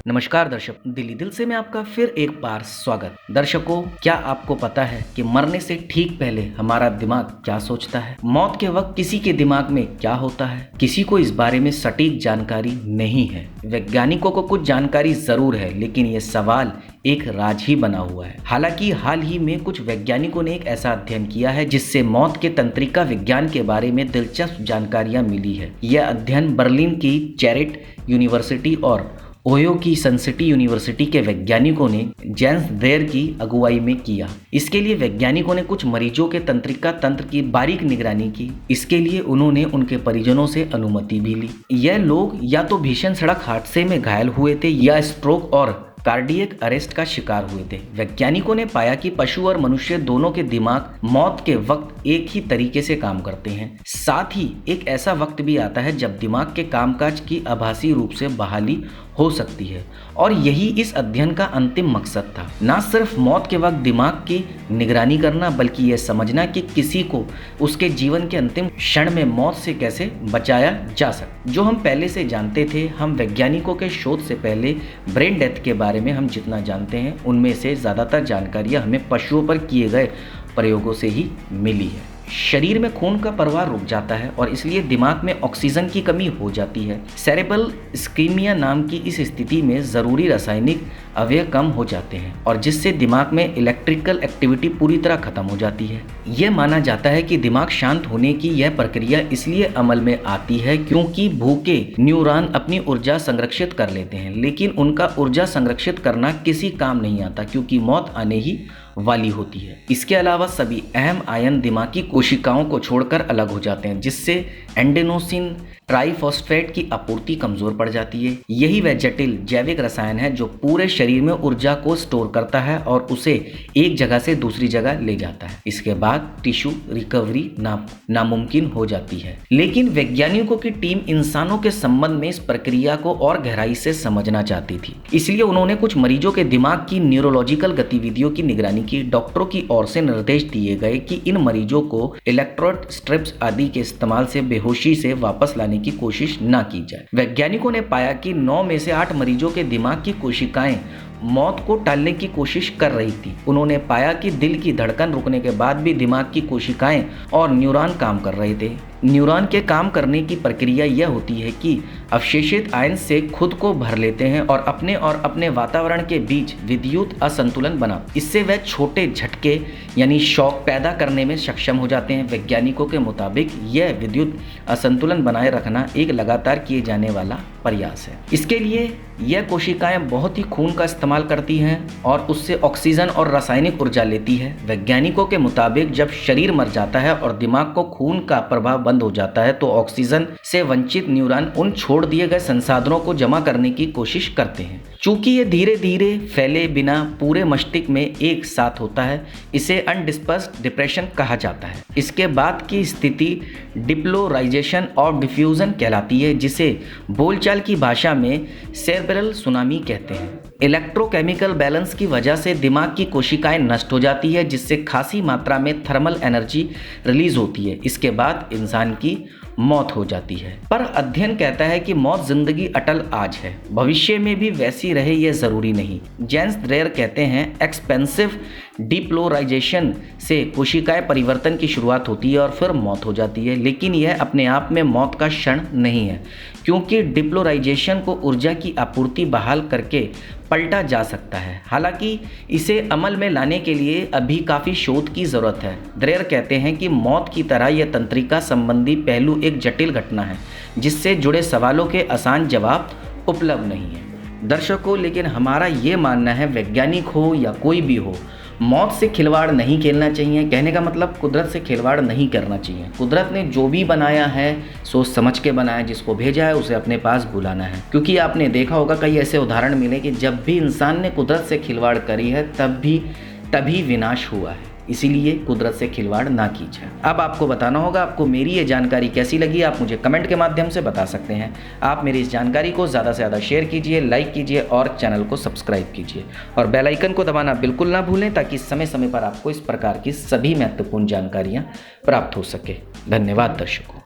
नमस्कार दर्शक, दिल्ली दिल से मैं आपका फिर एक बार स्वागत। दर्शकों, क्या आपको पता है कि मरने से ठीक पहले हमारा दिमाग क्या सोचता है? मौत के वक्त किसी के दिमाग में क्या होता है, किसी को इस बारे में सटीक जानकारी नहीं है। वैज्ञानिकों को कुछ जानकारी जरूर है, लेकिन ये सवाल एक राज ही बना हुआ है। हालांकि हाल ही में कुछ वैज्ञानिकों ने एक ऐसा अध्ययन किया है जिससे मौत के तंत्रिका विज्ञान के बारे में दिलचस्प जानकारियां मिली है। यह अध्ययन बर्लिन की चैरेट यूनिवर्सिटी और ओयो की सनसिटी यूनिवर्सिटी के वैज्ञानिकों ने जेन्स ड्रेयर की अगुवाई में किया। इसके लिए वैज्ञानिकों ने कुछ मरीजों के तंत्रिका तंत्र की बारीक निगरानी की। इसके लिए उन्होंने उनके परिजनों से अनुमति भी ली। यह लोग या तो भीषण सड़क हादसे में घायल हुए थे या स्ट्रोक और कार्डियक अरेस्ट का शिकार हुए थे। वैज्ञानिकों ने पाया कि पशु और मनुष्य दोनों के दिमाग मौत के वक्त एक ही तरीके से काम करते हैं। साथ ही एक ऐसा वक्त भी आता है जब दिमाग के कामकाज की आभासी रूप से बहाली हो सकती है, और यही इस अध्ययन का अंतिम मकसद था। न सिर्फ मौत के वक्त दिमाग की निगरानी करना, बल्कि यह समझना कि किसी को उसके जीवन के अंतिम क्षण में मौत से कैसे बचाया जा सकता। जो हम पहले से जानते थे, हम वैज्ञानिकों के शोध से पहले ब्रेन डेथ के बारे में हम जितना जानते हैं, उनमें से ज़्यादातर जानकारियाँ हमें पशुओं पर किए गए प्रयोगों से ही मिली है। शरीर में खून का प्रवाह रुक जाता है और इसलिए दिमाग में ऑक्सीजन की कमी हो जाती है। सेरेब्रल इस्कीमिया नाम की इस स्थिति में ज़रूरी रासायनिक अवयव कम हो जाते हैं और जिससे दिमाग में इलेक्ट्रिकल एक्टिविटी पूरी तरह खत्म हो जाती है। यह माना जाता है कि दिमाग शांत होने की यह प्रक्रिया इसलिए अमल में आती है क्योंकि भूखे न्यूरॉन अपनी ऊर्जा संरक्षित कर लेते हैं, लेकिन उनका ऊर्जा संरक्षित करना किसी काम नहीं आता क्योंकि मौत आने ही वाली होती है। इसके अलावा सभी अहम आयन दिमागी कोशिकाओं को छोड़कर अलग हो जाते हैं, जिससे एंडेनोसिन ट्राइफॉस्फेट की आपूर्ति कमजोर पड़ जाती है। यही वह जटिल जैविक रसायन है जो पूरे शरीर में ऊर्जा को स्टोर करता है और उसे एक जगह से दूसरी जगह ले जाता है। इसके बाद टिश्यू रिकवरी नामुमकिन हो जाती है। लेकिन वैज्ञानिकों की टीम इंसानों के संबंध में इस प्रक्रिया को और गहराई से समझना चाहती थी, इसलिए उन्होंने कुछ मरीजों के दिमाग की न्यूरोलॉजिकल गतिविधियों की निगरानी की। डॉक्टरों की ओर से निर्देश दिए गए कि इन मरीजों को इलेक्ट्रोड स्ट्रिप्स आदि के इस्तेमाल से बेहोशी से वापस लाने की कोशिश न की जाए। वैज्ञानिकों ने पाया कि 9 में से 8 मरीजों के दिमाग की कोशिकाएं मौत को टालने की कोशिश कर रही थी। उन्होंने पाया कि दिल की धड़कन रुकने के बाद भी दिमाग की कोशिकाएं और न्यूरॉन काम कर रहे थे। न्यूरॉन के काम करने की प्रक्रिया यह होती है कि अवशेषित आयन से खुद को भर लेते हैं और अपने वातावरण के बीच विद्युत असंतुलन बना। इससे वह छोटे झटके यानी शॉक पैदा करने में सक्षम हो जाते हैं। वैज्ञानिकों के मुताबिक यह विद्युत असंतुलन बनाए रखना एक लगातार किए जाने वाला प्रयास है। इसके लिए यह कोशिकाएं बहुत ही खून का इस्तेमाल करती हैं और उससे ऑक्सीजन और रासायनिक ऊर्जा लेती है। वैज्ञानिकों के मुताबिक जब शरीर मर जाता है और दिमाग को खून का प्रवाह बंद हो जाता है तो ऑक्सीजन से वंचित न्यूरॉन उन छोड़ दिए गए संसाधनों को जमा करने की कोशिश करते हैं। चूंकि ये धीरे धीरे फैले बिना पूरे मस्तिष्क में एक साथ होता है, इसे अनडिस्पर्स्ड डिप्रेशन कहा जाता है। इसके बाद की स्थिति डिप्लोराइजेशन और डिफ्यूजन कहलाती है, जिसे बोलचाल की भाषा में सेरेब्रल सुनामी कहते हैं। इलेक्ट्रोकेमिकल बैलेंस की वजह से दिमाग की कोशिकाएं नष्ट हो जाती है, जिससे खासी मात्रा में थर्मल एनर्जी रिलीज होती है। इसके बाद इंसान की मौत हो जाती है। पर अध्ययन कहता है कि मौत जिंदगी अटल आज है, भविष्य में भी वैसी रहे यह जरूरी नहीं। जेन्स ड्रेयर कहते हैं एक्सपेंसिव डिप्लोराइजेशन से कोशिकाएं परिवर्तन की शुरुआत होती है और फिर मौत हो जाती है, लेकिन यह अपने आप में मौत का क्षण नहीं है क्योंकि डिप्लोराइजेशन को ऊर्जा की आपूर्ति बहाल करके पलटा जा सकता है। हालांकि इसे अमल में लाने के लिए अभी काफ़ी शोध की ज़रूरत है। ड्रेयर कहते हैं कि मौत की तरह यह तंत्रिका संबंधी पहलू एक जटिल घटना है जिससे जुड़े सवालों के आसान जवाब उपलब्ध नहीं है। दर्शकों, लेकिन हमारा ये मानना है, वैज्ञानिक हो या कोई भी हो, मौत से खिलवाड़ नहीं खेलना चाहिए। कहने का मतलब कुदरत से खिलवाड़ नहीं करना चाहिए। कुदरत ने जो भी बनाया है सोच समझ के बनाया, जिसको भेजा है उसे अपने पास बुलाना है। क्योंकि आपने देखा होगा कई ऐसे उदाहरण मिले कि जब भी इंसान ने कुदरत से खिलवाड़ करी है तभी विनाश हुआ है। इसीलिए कुदरत से खिलवाड़ ना कीजिए। अब आपको बताना होगा आपको मेरी ये जानकारी कैसी लगी। आप मुझे कमेंट के माध्यम से बता सकते हैं। आप मेरी इस जानकारी को ज़्यादा से ज़्यादा शेयर कीजिए, लाइक कीजिए और चैनल को सब्सक्राइब कीजिए और बेल आइकन को दबाना बिल्कुल ना भूलें ताकि समय समय पर आपको इस प्रकार की सभी महत्वपूर्ण जानकारियाँ प्राप्त हो सके। धन्यवाद दर्शकों।